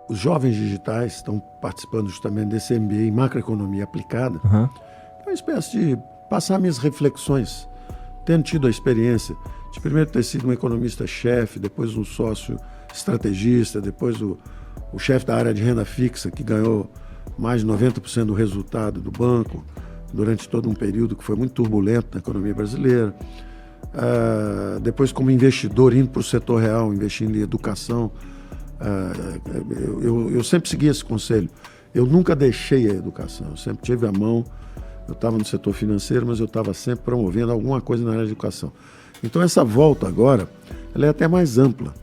os jovens digitais estão participando justamente desse MBA em macroeconomia aplicada. É uma espécie de passar minhas reflexões, tendo tido a experiência de primeiro ter sido um economista-chefe, depois um sócio estrategista, depois o chefe da área de renda fixa, que ganhou mais de 90% do resultado do banco durante todo um período que foi muito turbulento na economia brasileira. Depois como investidor, indo para o setor real, investindo em educação. Eu sempre segui esse conselho. Eu nunca deixei a educação, eu sempre tive a mão. Eu estava no setor financeiro, mas eu estava sempre promovendo alguma coisa na área de educação. Então essa volta agora, ela é até mais ampla.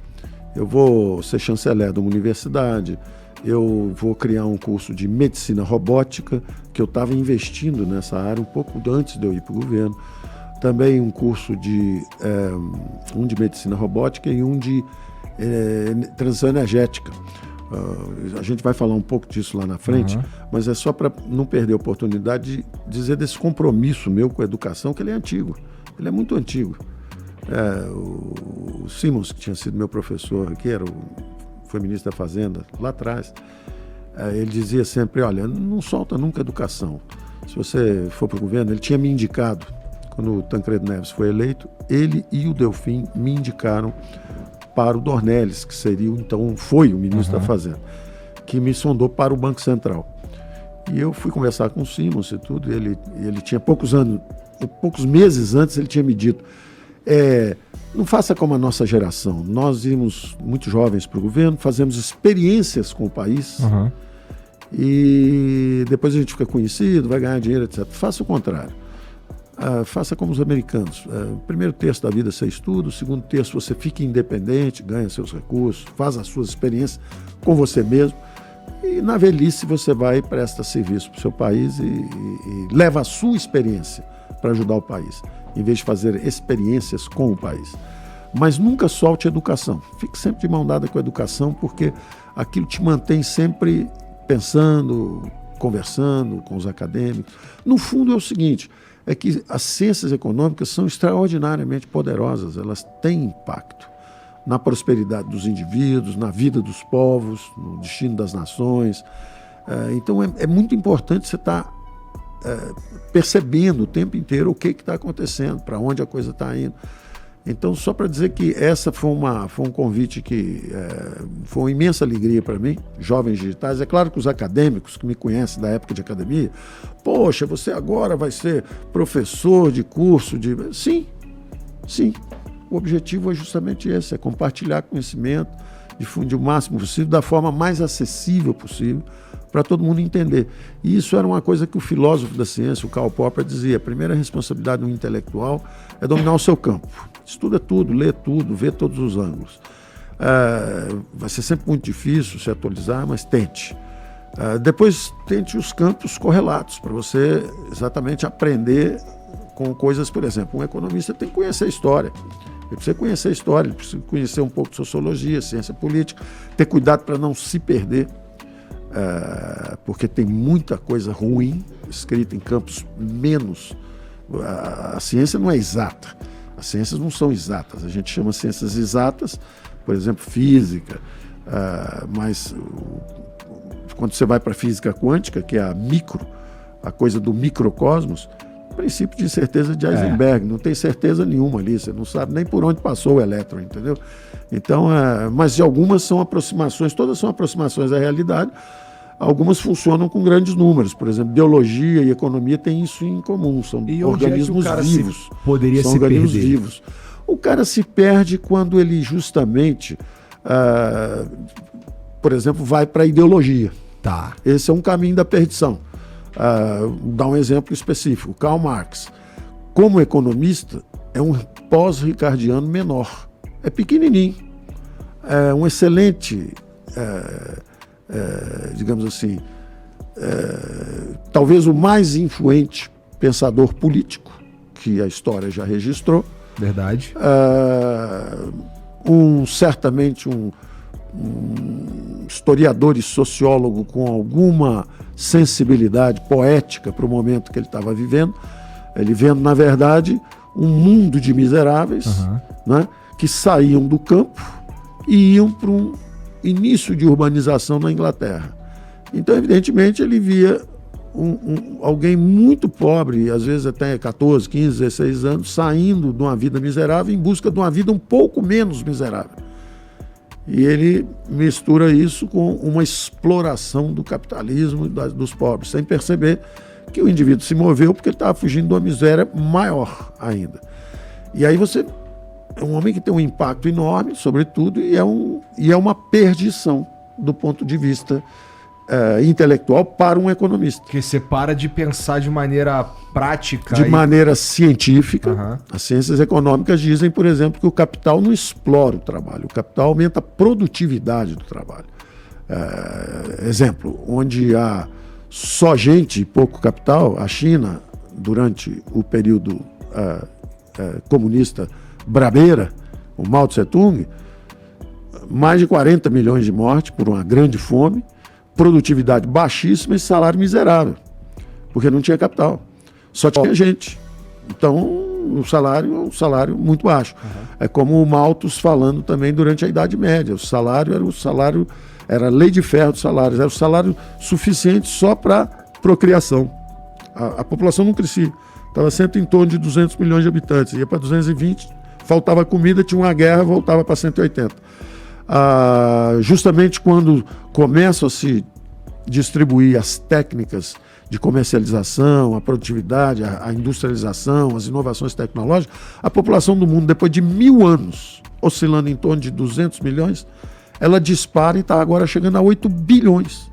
Eu vou ser chanceler de uma universidade, eu vou criar um curso de medicina robótica, que eu estava investindo nessa área um pouco antes de eu ir para o governo. Também um curso de medicina robótica e um de transição energética. A gente vai falar um pouco disso lá na frente, mas é só para não perder a oportunidade de dizer desse compromisso meu com a educação, que ele é antigo, ele é muito antigo. O Simons, que tinha sido meu professor aqui, foi ministro da Fazenda lá atrás, ele dizia sempre, olha, não solta nunca a educação. Se você for para o governo, ele tinha me indicado, quando o Tancredo Neves foi eleito, ele e o Delfim me indicaram para o Dornelles, que foi o ministro da Fazenda, que me sondou para o Banco Central. E eu fui conversar com o Simons e tudo, e ele tinha poucos meses antes, ele tinha me dito, não faça como a nossa geração, nós íamos muito jovens para o governo, fazemos experiências com o país, e depois a gente fica conhecido, vai ganhar dinheiro, etc. Faça o contrário. Faça como os americanos. O primeiro terço da vida você estuda, o segundo terço você fica independente, ganha seus recursos, faz as suas experiências com você mesmo e na velhice você vai e presta serviço para o seu país e leva a sua experiência para ajudar o país, em vez de fazer experiências com o país. Mas nunca solte a educação. Fique sempre de mão dada com a educação, porque aquilo te mantém sempre pensando, conversando com os acadêmicos. No fundo é o seguinte, é que as ciências econômicas são extraordinariamente poderosas, elas têm impacto na prosperidade dos indivíduos, na vida dos povos, no destino das nações. Então é muito importante você estar percebendo o tempo inteiro o que está acontecendo, para onde a coisa está indo. Então, só para dizer que essa foi um convite que foi uma imensa alegria para mim, jovens digitais. É claro que os acadêmicos que me conhecem da época de academia, poxa, você agora vai ser professor de curso de... Sim. O objetivo é justamente esse, é compartilhar conhecimento, difundir o máximo possível, da forma mais acessível possível, para todo mundo entender. E isso era uma coisa que o filósofo da ciência, o Karl Popper, dizia: a primeira responsabilidade do intelectual é dominar o seu campo. Estuda tudo, lê tudo, vê todos os ângulos. Vai ser sempre muito difícil se atualizar, mas tente. Depois tente os campos correlatos, para você exatamente aprender com coisas, por exemplo, um economista tem que conhecer a história. Ele precisa conhecer a história, ele precisa conhecer um pouco de sociologia, ciência política, ter cuidado para não se perder, porque tem muita coisa ruim escrita em campos menos... A ciência não é exata, as ciências não são exatas, a gente chama ciências exatas, por exemplo, física, mas quando você vai para a física quântica, que é a coisa do microcosmos, princípio de incerteza de Heisenberg, não tem certeza nenhuma ali, você não sabe nem por onde passou o elétron, entendeu? Então, mas de algumas são aproximações, todas são aproximações à realidade, algumas funcionam com grandes números, por exemplo, biologia e economia têm isso em comum, são organismos vivos. Poderia são se organismos perder. vivos. O cara se perde quando ele justamente, por exemplo, vai para a ideologia. Tá. Esse é um caminho da perdição. Dar um exemplo específico. Karl Marx, como economista, é um pós-ricardiano menor. É pequenininho. É um excelente, digamos assim, talvez o mais influente pensador político que a história já registrou. Verdade. Certamente um historiador e sociólogo com alguma sensibilidade poética para o momento que ele estava vivendo. Ele vendo, na verdade, um mundo de miseráveis, né, que saíam do campo e iam para um início de urbanização na Inglaterra. Então, evidentemente, ele via alguém muito pobre, às vezes até 14, 15, 16 anos, saindo de uma vida miserável em busca de uma vida um pouco menos miserável. E ele mistura isso com uma exploração do capitalismo dos pobres, sem perceber que o indivíduo se moveu porque ele estava fugindo de uma miséria maior ainda. E aí você é um homem que tem um impacto enorme, sobretudo, e é uma perdição do ponto de vista intelectual para um economista. Porque você para de pensar de maneira prática. De maneira científica. Uhum. As ciências econômicas dizem, por exemplo, que o capital não explora o trabalho, o capital aumenta a produtividade do trabalho. Exemplo, onde há só gente e pouco capital, a China, durante o período comunista brabeira, o Mao Tse-tung, mais de 40 milhões de mortes por uma grande fome, produtividade baixíssima e salário miserável, porque não tinha capital, só tinha gente. Então, o salário é um salário muito baixo. Uhum. É como o Malthus falando também durante a Idade Média. O salário era a lei de ferro dos salários, era o salário suficiente só para procriação. A população não crescia, estava sempre em torno de 200 milhões de habitantes, ia para 220, faltava comida, tinha uma guerra, voltava para 180. Justamente quando começam a se distribuir as técnicas de comercialização, a produtividade, a industrialização, as inovações tecnológicas, a população do mundo, depois de 1000 anos, oscilando em torno de 200 milhões, ela dispara e está agora chegando a 8 bilhões.